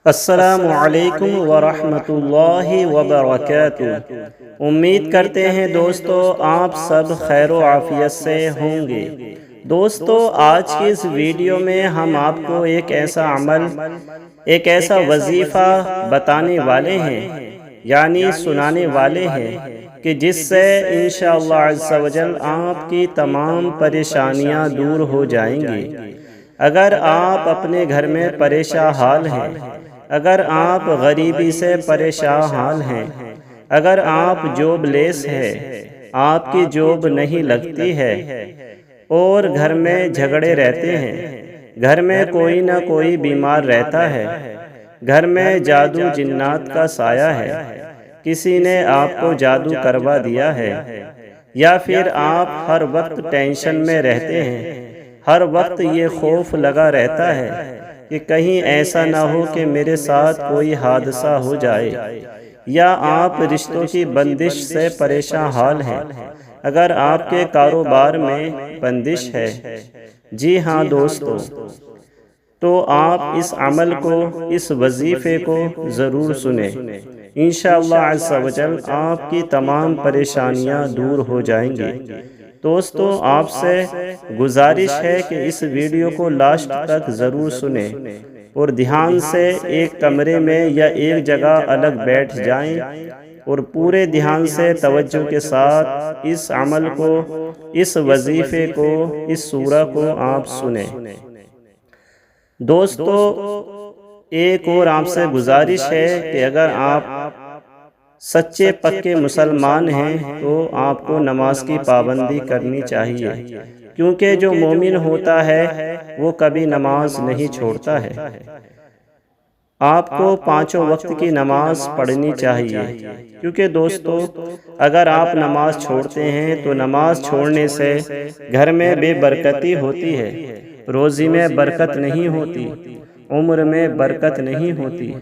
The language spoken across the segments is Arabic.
السلام علیکم ورحمۃ اللہ وبرکاتہ۔ امید کرتے ہیں دوستو آپ سب خیر و عافیت سے ہوں گے۔ دوستو آج کی اس ویڈیو میں ہم آپ کو ایک ایسا عمل، ایک ایسا وظیفہ بتانے والے ہیں، یعنی سنانے والے ہیں کہ جس سے انشاءاللہ عز و جل آپ کی تمام پریشانیاں دور ہو جائیں گی۔ اگر آپ اپنے گھر میں پریشان حال ہیں، اگر آپ غریبی سے پریشان حال ہیں، اگر آپ جاب لیس ہیں، آپ کی جاب نہیں لگتی ہے اور گھر میں جھگڑے رہتے ہیں، گھر میں کوئی نہ کوئی بیمار رہتا ہے، گھر میں جادو جنات کا سایہ ہے، کسی نے آپ کو جادو کروا دیا ہے، یا پھر آپ ہر وقت ٹینشن میں رہتے ہیں، ہر وقت یہ خوف لگا رہتا ہے کہ کہیں ایسا نہ ہو کہ میرے ساتھ کوئی حادثہ ہو جائے، یا آپ رشتوں کی بندش سے پریشان حال ہیں، اگر آپ کے کاروبار میں بندش ہے، جی ہاں دوستو، تو آپ اس عمل کو، اس وظیفے کو ضرور سنیں۔ انشاءاللہ عز و جل آپ کی تمام پریشانیاں دور ہو جائیں گی۔ دوستو آپ سے گزارش ہے کہ اس ویڈیو کو لاسٹ تک ضرور سنیں اور دھیان سے ایک کمرے میں یا ایک جگہ الگ بیٹھ جائیں اور پورے دھیان سے توجہ کے ساتھ اس عمل کو، اس وظیفے کو، اس سورہ کو آپ سنیں۔ دوستو ایک اور آپ سے گزارش ہے کہ اگر آپ سچے پکے مسلمان ہیں تو آپ کو نماز کی پابندی کرنی چاہیے، کیونکہ جو مومن ہوتا ہے وہ کبھی نماز نہیں چھوڑتا ہے۔ آپ کو پانچوں وقت کی نماز پڑھنی چاہیے، کیونکہ دوستو اگر آپ نماز چھوڑتے ہیں تو نماز چھوڑنے سے گھر میں بے برکتی ہوتی ہے، روزی میں برکت نہیں ہوتی، عمر میں برکت نہیں ہوتی۔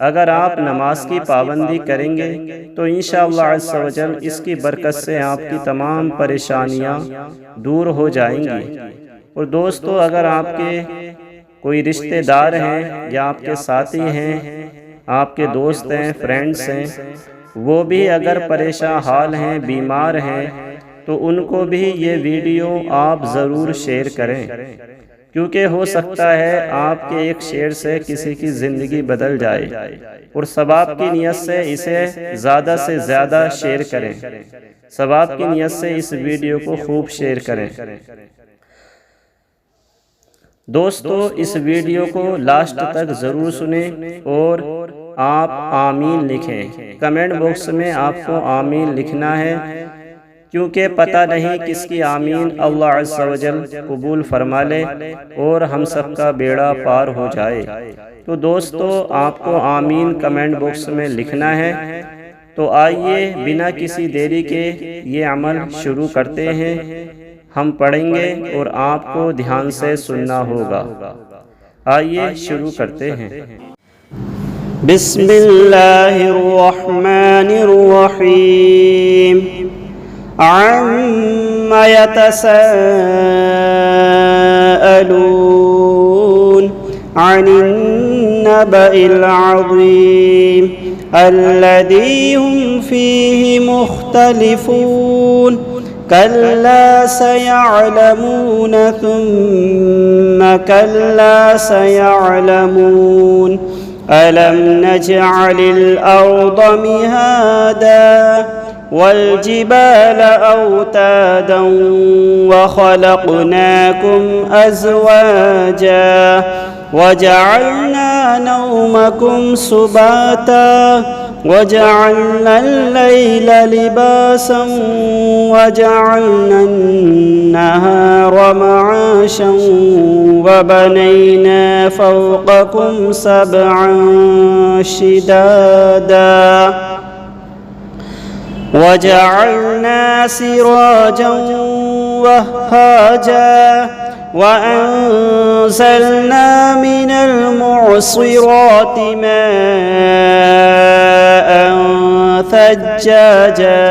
اگر آپ نماز کی پابندی کریں گے تو انشاءاللہ عز و جل اس کی برکت سے آپ کی تمام پریشانیاں دور ہو جائیں گی۔ اور دوستو اگر آپ کے کوئی رشتہ دار ہیں یا آپ کے ساتھی ہیں، آپ کے دوست ہیں، فرینڈز ہیں، وہ بھی اگر پریشان حال ہیں، بیمار ہیں، تو ان کو بھی یہ ویڈیو آپ ضرور شیئر کریں، کیونکہ ہو سکتا ہے آپ کے ایک شیئر سے کسی کی زندگی بدل جائے، اور ثواب کی نیت سے اسے زیادہ سے زیادہ شیئر کریں، ثواب کی نیت سے اس ویڈیو کو خوب شیئر کریں۔ دوستو اس ویڈیو کو لاسٹ تک ضرور سنیں اور آپ آمین لکھیں۔ کمنٹ باکس میں آپ کو آمین لکھنا ہے، کیونکہ پتہ نہیں کس کی آمین اللہ عز و جل قبول فرما لے اور ہم سب کا بیڑا پار ہو جائے۔ تو دوستو آپ کو آمین کمنٹ باکس میں لکھنا ہے۔ تو آئیے بنا کسی دیری کے یہ عمل شروع کرتے ہیں۔ ہم پڑھیں گے اور آپ کو دھیان سے سننا ہوگا۔ آئیے شروع کرتے ہیں۔ بسم اللہ الرحمن الرحیم۔ عَمَّ يَتَسَاءَلُونَ عَنِ النَّبَإِ الْعَظِيمِ الَّذِي هُمْ فِيهِ مُخْتَلِفُونَ كَلَّا سَيَعْلَمُونَ ثُمَّ كَلَّا سَيَعْلَمُونَ أَلَمْ نَجْعَلِ الْأَرْضَ مِهَادًا وَالْجِبَالَ أَوْتَادًا وَخَلَقْنَاكُمْ أَزْوَاجًا وَجَعَلْنَا نَوْمَكُمْ سُبَاتًا وَجَعَلْنَا اللَّيْلَ لِبَاسًا وَجَعَلْنَا النَّهَارَ مَعَاشًا وَبَنَيْنَا فَوْقَكُمْ سَبْعًا شِدَادًا وَجَعَلْنَا سِرَاجًا وَهَّاجًا وَأَنزَلْنَا مِنَ الْمُعْصِرَاتِ مَاءً ثَجَّاجًا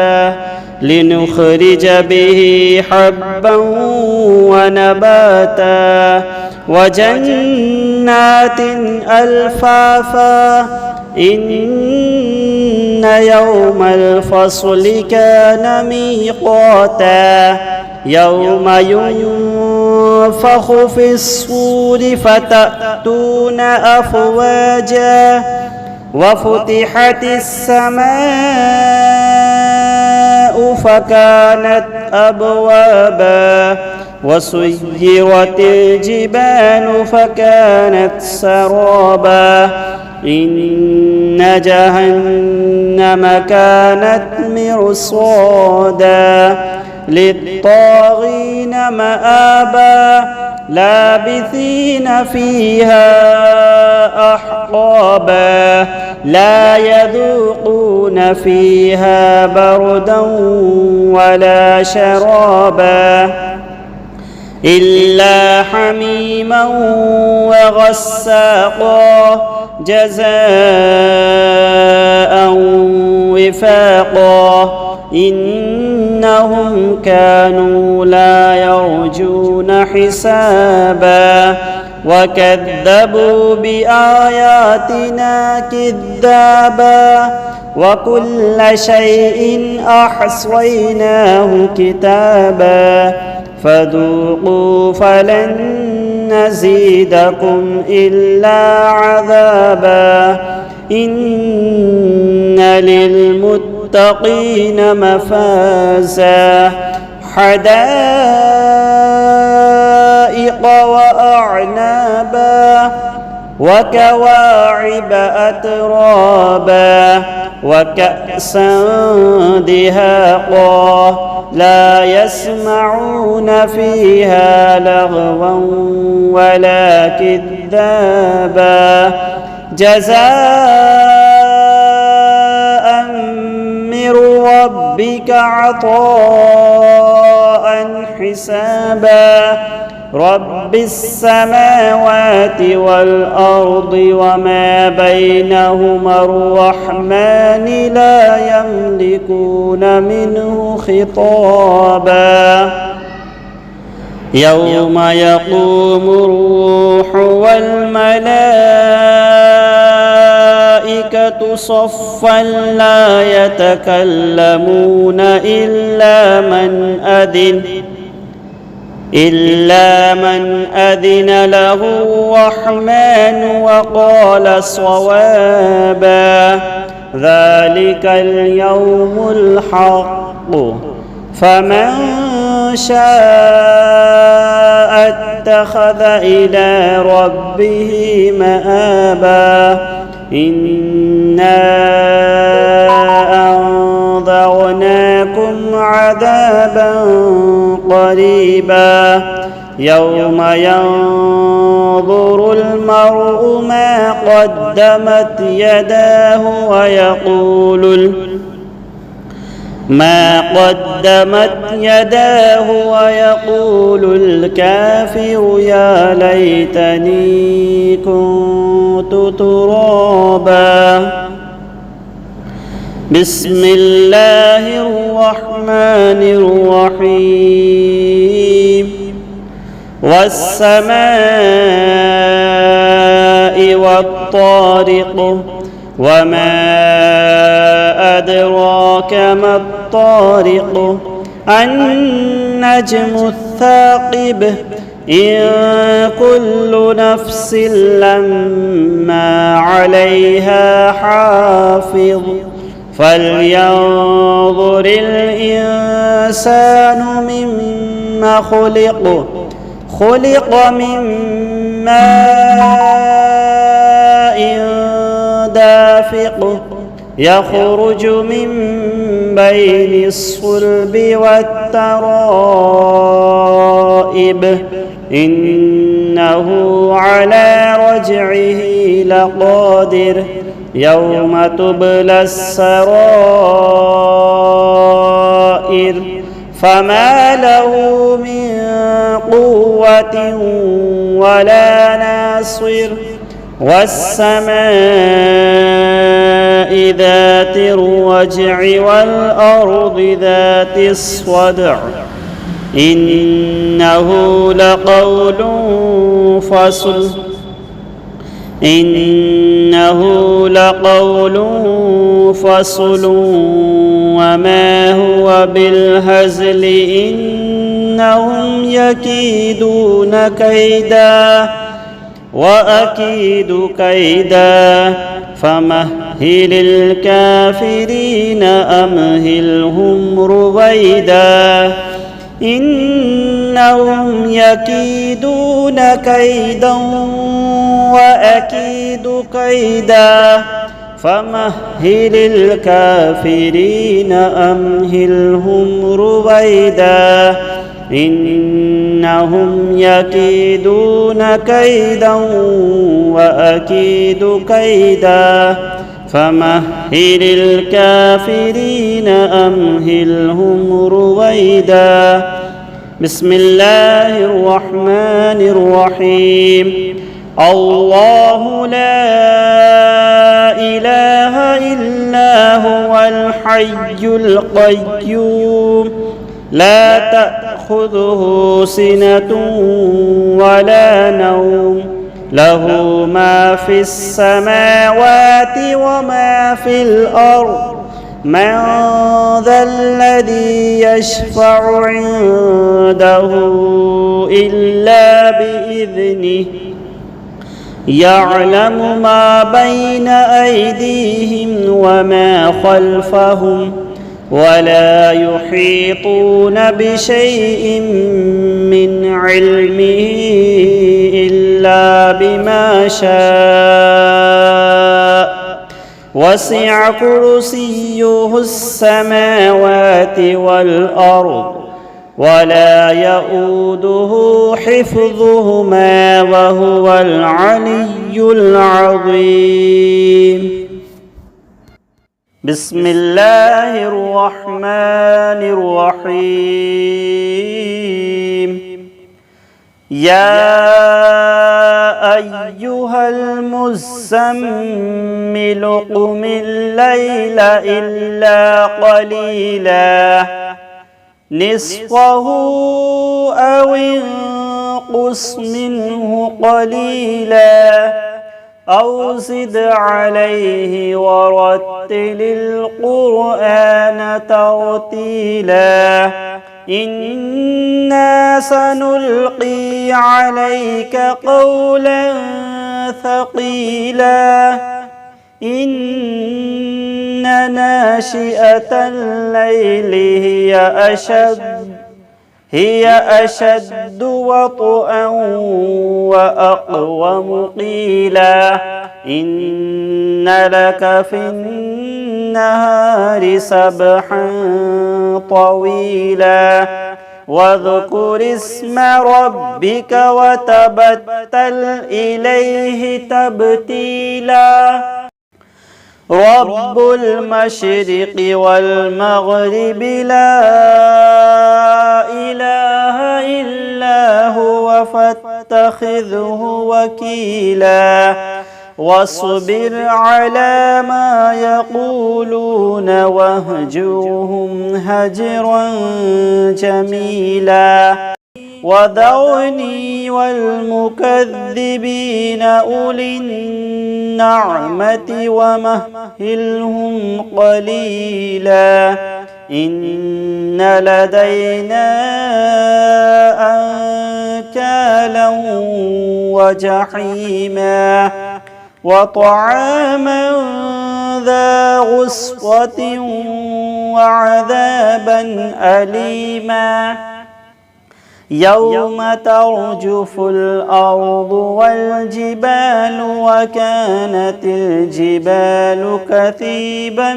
لنخرج به حبا ونباتا وجنات ألفافا إن يوم الفصل كان ميقاتا يوم ينفخ في الصور فتأتون أفواجا وفتحت السماء فكانت أبوابا وسيرت الجبال فكانت سرابا إن جهنم كانت مرصادا للطاغين مآبا لابثين فيها أحقابا لا يذوقون فيها بردا ولا شرابا إلا حميما وغساقا جزاء وفاقا إنهم كانوا لا يرجون حسابا وكذبوا بآياتنا كذابا وكل شيء أحصيناه كتابا فذوقوا فلن نزيدكم إلا عذابا إن للمتقين مفازا حدائق وأعنابا وكواعب أترابا وكأسا دهاقا لا يسمعون فيها لغوا ولا كذابا جزاء من ربك عطاء حسابا رب السماوات والأرض وما بينهما الرحمن لا يملكون منه خطابا يوم يقوم الروح والملائكة صفا لا يتكلمون إلا من أذن له الرحمن وقال صوابا ذلك اليوم الحق فمن شاء اتخذ إلى ربه مآبا إنا أنذرناكم عذابا قريبا يوم ينظر المرء ما قدمت يداه ويقول الكافر يا ليتني كنت ترابا بسم الله الرحمن الرحيم والسماء والطارق وما أدراك ما الطارق النجم الثاقب إن كل نفس لما عليها حافظ فلينظر الإنسان مما خلق من ماء دافق يخرج من بين الصلب والترائب إنه على رجعه لقادر يوم تبلى السرائر فما له من قوة ولا ناصر والسماء ذات الرجع والأرض ذات الصدع إنه لقول فصل وما هو بالهزل إنهم يكيدون كيدا وأكيد كيدا فمهل الكافرين أمهلهم رويدا إنهم يكيدون كيدا وأكيد كيدا فمهل الكافرين أمهلهم رويدا إنهم يكيدون كيدا وأكيد كيدا فمهل الكافرين أمهلهم رويدا. بسم الله الرحمن الرحيم. الله لا إله إلا هو الحي القيوم لا تأخذه سنة ولا نوم له ما في السماوات وما في الأرض من ذا الذي يشفع عنده إلا بإذنه يعلم ما بين أيديهم وما خلفهم ولا يحيطون بشيء من علمه إلا بما شاء وسع كرسيه السماوات والأرض ولا يؤوده حفظهما وهو العلي العظيم. بسم الله الرحمن الرحيم. يا أيها المزمل قم الليل إلا قليلا نصفه أو انقص منه قليلا أو زد عليه ورتل القرآن ترتيلا إنا سنلقي عليك قولا ثقيلا إن ناشئة الليل هي أشد وطئا وأقوم قيلا إن لك في النهار سبحا طويلا واذكر اسم ربك وتبتل إليه تبتيلا رب المشرق والمغرب لا إله إلا هو فاتخذه وكيلا واصبر على ما يقولون واهجرهم هجرا جميلا وذرني والمكذبين أولي النعمة ومهلهم قليلا إن لدينا أنكالا وجحيما وطعاما ذا غصة وعذابا أليما يوم ترجف الأرض والجبال وكانت الجبال كثيبا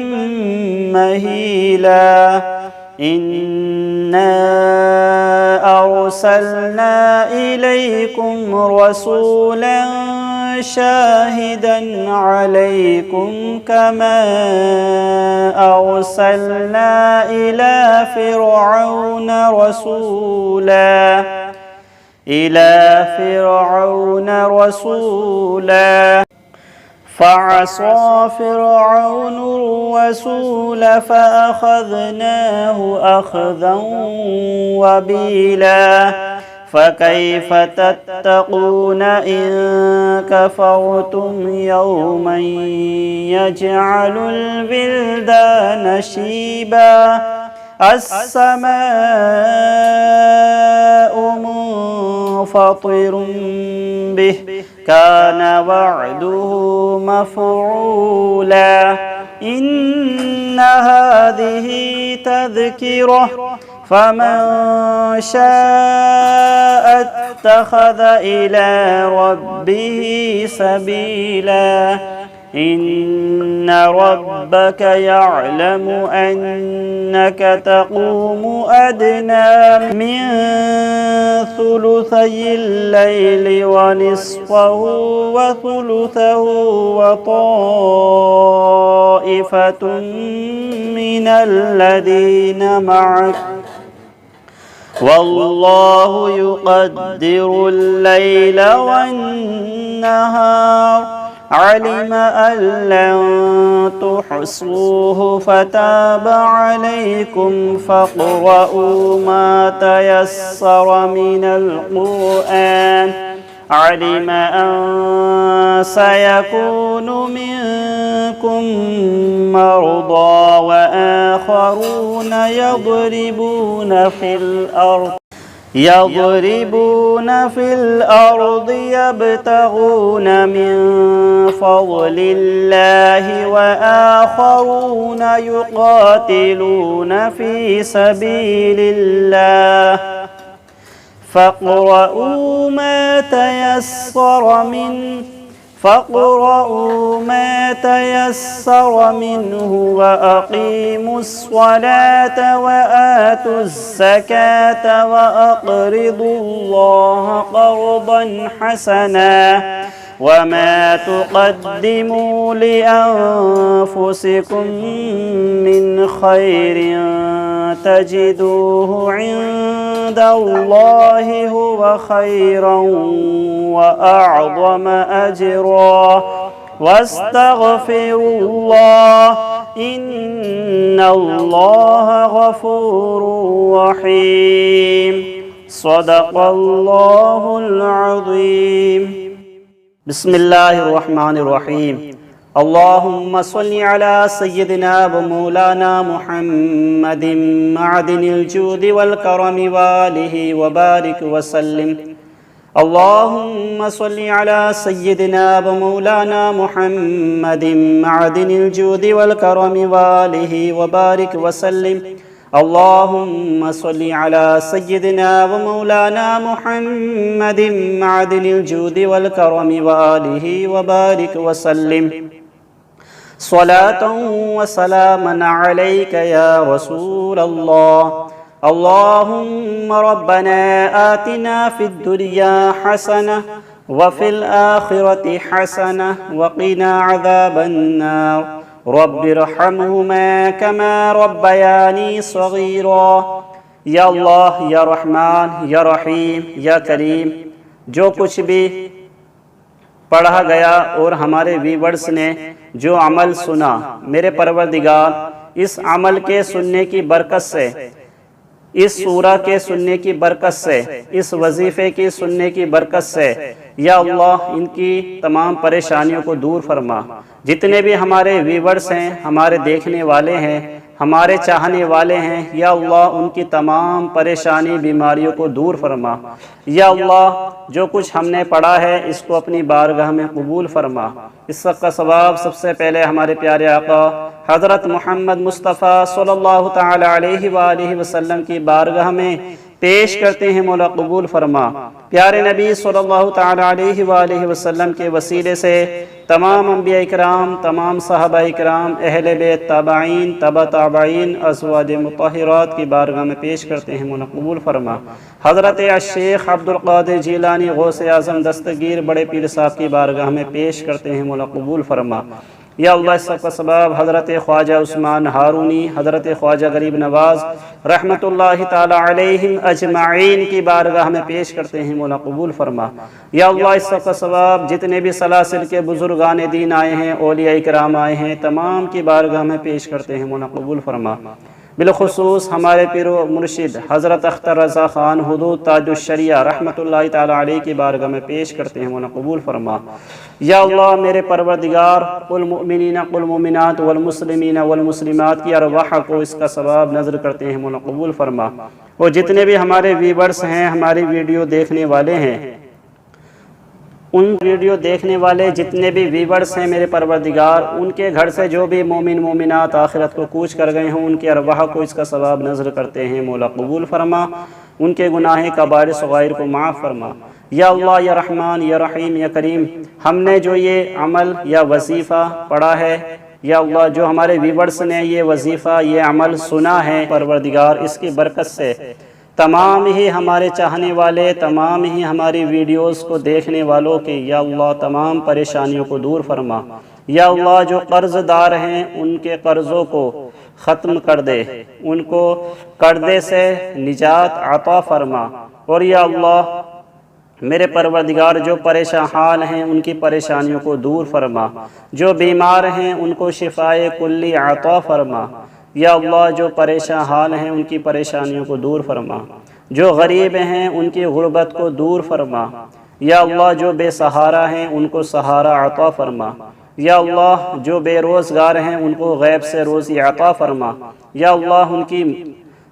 مهيلا إنا أرسلنا إليكم رسولا شاهدا عليكم كما أرسلنا إلى فرعون رسولا फ़असा फ़िरऔन अर्रसूल फ़अख़ज़नाहु अख़ज़न वबीला फ़कैफ़ तत्तक़ून इन कफ़रतुम यौमन यजअलुल विल्दान शीबा अस्समाउ मुन्फ़तिरुन बिहि कान वअदुहु मफ़ऊला इन्न हाज़िही तज़किरह फ़मन शाअ इत्तख़ज़ इला रब्बिही सबीला इन्न रब्बक यअलमु अन्नक तक़ूमु अदना मिन सुलुसैल लैलि व निस्फ़हु व सुलुसहु व ताइफ़तुम मिनल लज़ीना मअक वल्लाहु युक़द्दिरुल लैला वन्नहार अलिम अल्लन तुहसूहु फताब अलैकुम फ़क़रऊ मा तयस्सर मिनल क़ुरआन अलिम अन सयकूनु मिनकुम मरदा व आख़रून यضربون في الأرض يبتغون من فضل الله وآخرون يقاتلون في سبيل الله فاقرؤوا ما تيسر منه وأقيموا الصلاة وآتوا الزكاة وأقرضوا الله قرضا حسنا وما تقدموا لأنفسكم من خير تجدوه عند الله هو خيرا وأعظم أجرا واستغفروا الله إن الله غفور رحيم صدق الله العظيم بسم الله الرحمن الرحيم اللهم صل على سيدنا ومولانا محمد معدن الجود والكرم وآله وبارك وسلم اللهم صل على سيدنا ومولانا محمد معدن الجود والكرم وآله وبارك وسلم اللهم صل على سيدنا ومولانا محمد معدن الجود والكرم وآله وبارك وسلم صلاة وسلاما عليك يا رسول الله اللهم ربنا آتنا في الدنيا حسنة وفي الآخرة حسنة وقنا عذاب النار رب ارحمهما كما ربياني صغيرا या अल्लाह या रहमान या रहीम या करीम, जो कुछ भी पढ़ा गया और हमारे व्यूअर्स ने जो अमल सुना, मेरे परवरदिगार इस अमल के सुनने की बरकत से, इस सूरा के सुनने की बरकत से, इस वजीफ़े की सुनने की बरकत से या अल्लाह इनकी तमाम परेशानियों को दूर फरमा। जितने भी हमारे व्यूअर्स हैं, हमारे देखने वाले हैं, हमारे चाहने वाले हैं, या अल्लाह उनकी तमाम परेशानी बीमारियों को दूर फरमा। या अल्लाह जो कुछ हमने पढ़ा है इसको अपनी बारगाह में कबूल फरमा। इस सब का सवाब सबसे पहले हमारे प्यारे आका हज़रत मोहम्मद मुस्तफ़ा सल्लल्लाहु ताला अलैहि वालिहि वसल्लम की बारगाह में पेश करते हैं, मौला कबूल फरमा। प्यारे नबी सल्लल्लाहु ताला अलैहि वालिहि वसल्लम के वसीले से तमाम अंबिया इकराम, तमाम सहाबा इकराम, अहले बैत, ताबईन, तबा ताबईन, अज़वाज मुतहहरात की बारगाह में पेश करते हैं, मौला कबूल फरमा। हज़रत शेख अब्दुल क़ादिर जिलानी गौसे आज़म दस्तगीर बड़े पीर साहब की बारगाह में पेश करते हैं, मौला कबूल फरमा। یا اللہ اس سب کا سبب حضرت خواجہ عثمان ہارونی، حضرت خواجہ غریب نواز رحمۃ اللہ تعالی علیہم اجمعین کی بارگاہ میں پیش کرتے ہیں، مولا قبول فرما۔ یا اللہ اس سب کا سبب جتنے بھی سلاسل کے بزرگان دین آئے ہیں، اولیاء کرام آئے ہیں، تمام کی بارگاہ میں پیش کرتے ہیں، مولا قبول فرما۔ بالخصوص ہمارے پیر و مرشد حضرت اختر رضا خان حدود تاج الشریعہ رحمۃ اللہ تعالی علیہ کی بارگاہ میں پیش کرتے ہیں، مولا قبول فرما۔ یا اللہ میرے پروردگار، والمؤمنین والمؤمنات والمسلمین والمسلمات کی ارواح کو اس کا ثواب نظر کرتے ہیں، مولا قبول فرما۔ اور جتنے بھی ہمارے ویورز ہیں، ہماری ویڈیو دیکھنے والے ہیں، ان ویڈیو دیکھنے والے جتنے بھی ویورز ہیں میرے پروردگار، ان کے گھر سے جو بھی مومن مومنات آخرت کو کوچ کر گئے ہوں، ان کے ارواح کو اس کا ثواب نظر کرتے ہیں، مولا قبول فرما۔ ان کے گناہ کبائر صغائر کو معاف فرما۔ یا اللہ یا رحمان یا رحیم یا کریم، ہم نے جو یہ عمل یا وظیفہ پڑھا ہے، یا اللہ جو ہمارے ویورز نے یہ وظیفہ یہ عمل سنا ہے، پروردگار اس کی برکت سے تمام ہی ہمارے چاہنے والے، تمام ہی ہماری ویڈیوز کو دیکھنے والوں کے یا اللہ تمام پریشانیوں کو دور فرما۔ یا اللہ جو قرض دار ہیں ان کے قرضوں کو ختم کر دے، ان کو قرضے سے نجات عطا فرما۔ اور یا اللہ میرے پروردگار جو پریشان حال ہیں ان کی پریشانیوں کو دور فرما، جو بیمار ہیں ان کو شفائے کلی عطا فرما۔ یا اللہ جو پریشان حال ہیں ان کی پریشانیوں کو دور فرما، جو غریب ہیں ان کی غربت کو دور فرما۔ یا اللہ جو بے سہارا ہیں ان کو سہارا عطا فرما۔ یا اللہ جو بے روزگار ہیں ان کو غیب سے روزی عطا فرما۔ یا اللہ ان کی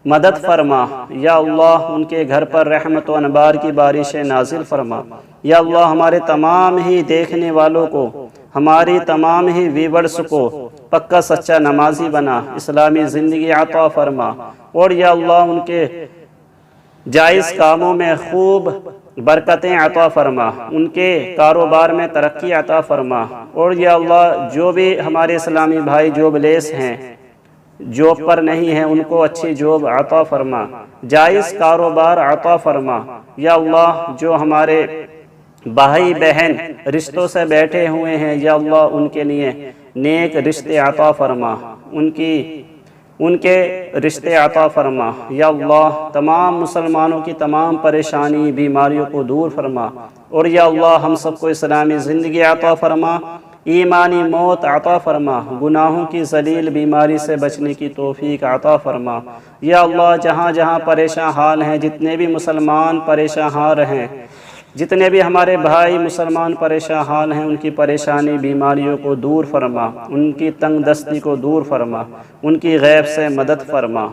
مدد فرما۔ یا اللہ ان کے گھر پر رحمت و انبار کی بارشیں نازل فرما۔ یا اللہ ہمارے تمام ہی دیکھنے والوں کو، ہماری تمام ہی ویورز کو پکا سچا نمازی بنا، اسلامی زندگی عطا فرما۔ اور یا اللہ ان کے جائز کاموں میں خوب برکتیں عطا فرما، ان کے کاروبار میں ترقی عطا فرما۔ اور یا اللہ جو بھی ہمارے اسلامی بھائی جوب لیس ہیں، جوب پر نہیں ہیں، ان کو اچھی جوب عطا فرما، جائز کاروبار عطا فرما۔ یا اللہ جو ہمارے بھائی بہن رشتوں سے بیٹھے ہوئے ہیں، یا اللہ ان کے لیے نیک رشتے عطا فرما، ان کے رشتے عطا فرما۔ یا اللہ تمام مسلمانوں کی تمام پریشانی بیماریوں کو دور فرما۔ اور یا اللہ ہم سب کو اسلامی زندگی عطا فرما، ایمانی موت عطا فرما، گناہوں کی ذلیل بیماری سے بچنے کی توفیق عطا فرما۔ یا اللہ جہاں جہاں پریشان حال ہیں، جتنے بھی مسلمان پریشان حال ہیں، جتنے بھی ہمارے بھائی مسلمان پریشان حال ہیں، ان کی پریشانی بیماریوں کو دور فرما، ان کی تنگ دستی کو دور فرما، ان کی غیب سے مدد فرما۔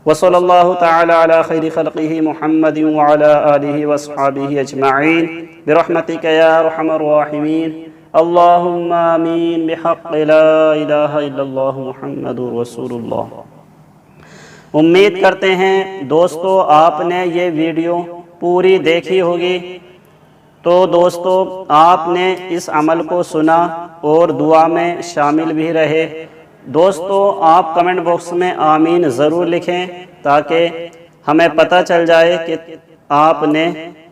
وصلی اللہ تعالی علی خیر خلقہ محمد وعلی آلہ واصحابہ اجمعین برحمتک یا ارحم الراحمین۔ اللہم آمین بحق لا الہ الا اللہ محمد رسول اللہ۔ امید کرتے ہیں دوستو آپ نے یہ ویڈیو پوری دیکھی ہوگی، تو دوستو آپ نے اس عمل کو سنا اور دعا میں شامل بھی رہے۔ دوستو آپ کمنٹ باکس میں آمین ضرور لکھیں تاکہ ہمیں پتہ چل جائے کہ آپ نے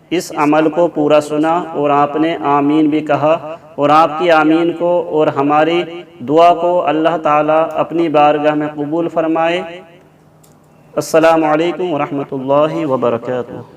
اس عمل کو پورا سنا اور آپ نے آمین بھی کہا، اور آپ کی آمین کو اور ہماری دعا کو اللہ تعالیٰ اپنی بارگاہ میں قبول فرمائے۔ السلام علیکم ورحمۃ اللہ وبرکاتہ۔